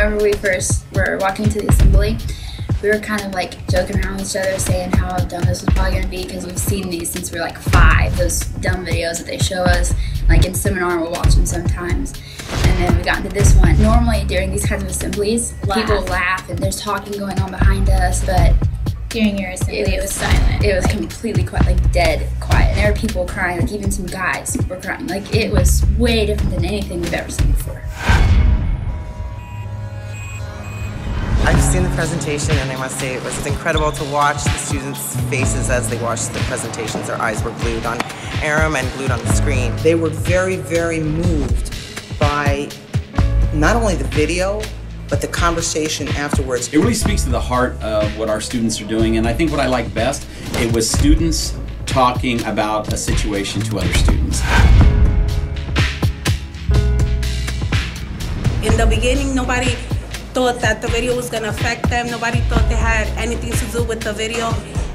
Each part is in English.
whenever we first were walking to the assembly, we were kind of like joking around with each other, saying how dumb this was probably going to be, because we've seen these since we were like 5, those dumb videos that they show us. Like in seminar, we'll watch them sometimes. And then we got into this one. Normally during these kinds of assemblies, people laugh and there's talking going on behind us, but during your assembly, it was silent. It was completely quiet, like dead quiet. And there were people crying, like even some guys were crying. Like it was way different than anything we've ever seen before. I've seen the presentation and I must say it was incredible to watch the students' faces as they watched the presentations. Their eyes were glued on Erahm and glued on the screen. They were very, very moved by not only the video, but the conversation afterwards. It really speaks to the heart of what our students are doing, and I think what I like best, it was students talking about a situation to other students. In the beginning, nobody thought that the video was going to affect them. Nobody thought they had anything to do with the video.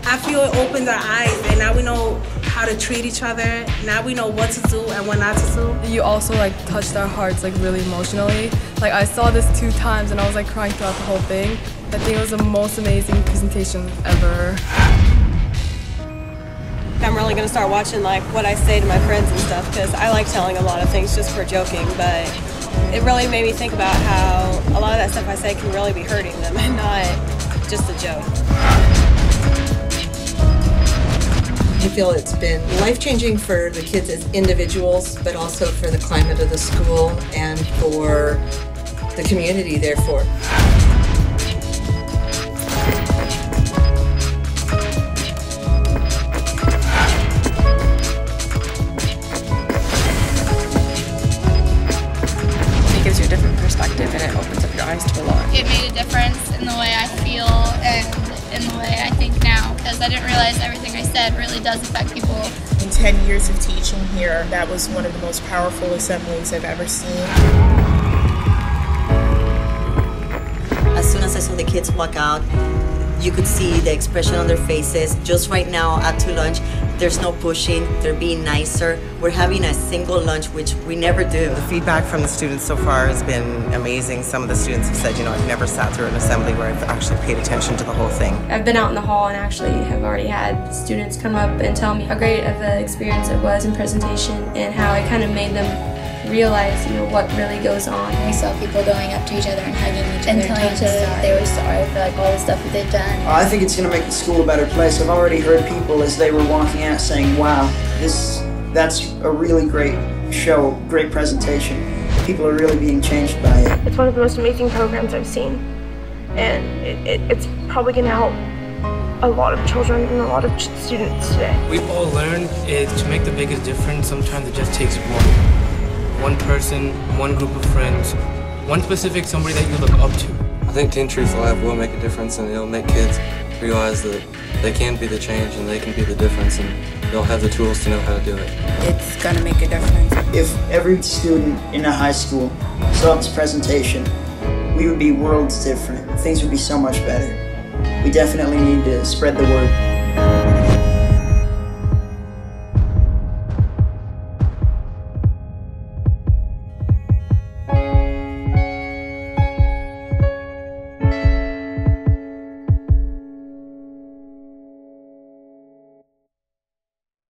After it opened our eyes, and now we know how to treat each other. Now we know what to do and what not to do. You also touched our hearts really emotionally. I saw this 2 times and I was crying throughout the whole thing. I think it was the most amazing presentation ever. I'm really going to start watching what I say to my friends and stuff, because I like telling a lot of things just for joking, but it really made me think about how a lot of that stuff I say can really be hurting them and not just a joke. I feel it's been life-changing for the kids as individuals, but also for the climate of the school and for the community, therefore. It gives you a different perspective and it opens up your eyes to a lot. It made a difference in the way I feel and in the way I think now, because I didn't realize everything I said really does affect people. In 10 years of teaching here, that was one of the most powerful assemblies I've ever seen. As soon as I saw the kids walk out, you could see the expression on their faces. Just right now at lunch, there's no pushing, they're being nicer. We're having a single lunch, which we never do. The feedback from the students so far has been amazing. Some of the students have said, I've never sat through an assembly where I've actually paid attention to the whole thing. I've been out in the hall and actually have already had students come up and tell me how great of an experience it was in presentation and how it kind of made them realize, what really goes on. We saw people going up to each other and hugging each other and telling each other that they were sorry for all the stuff that they've done. I think it's going to make the school a better place. I've already heard people as they were walking out saying, wow, that's a really great show, great presentation. People are really being changed by it. It's one of the most amazing programs I've seen, and it's probably going to help a lot of children and a lot of students today. We've all learned to make the biggest difference. Sometimes it just takes one person, one group of friends, one specific somebody that you look up to. I think Teen Truth Live will make a difference, and it'll make kids realize that they can be the change and they can be the difference, and they'll have the tools to know how to do it. It's gonna make a difference. If every student in a high school saw this presentation, we would be worlds different. Things would be so much better. We definitely need to spread the word.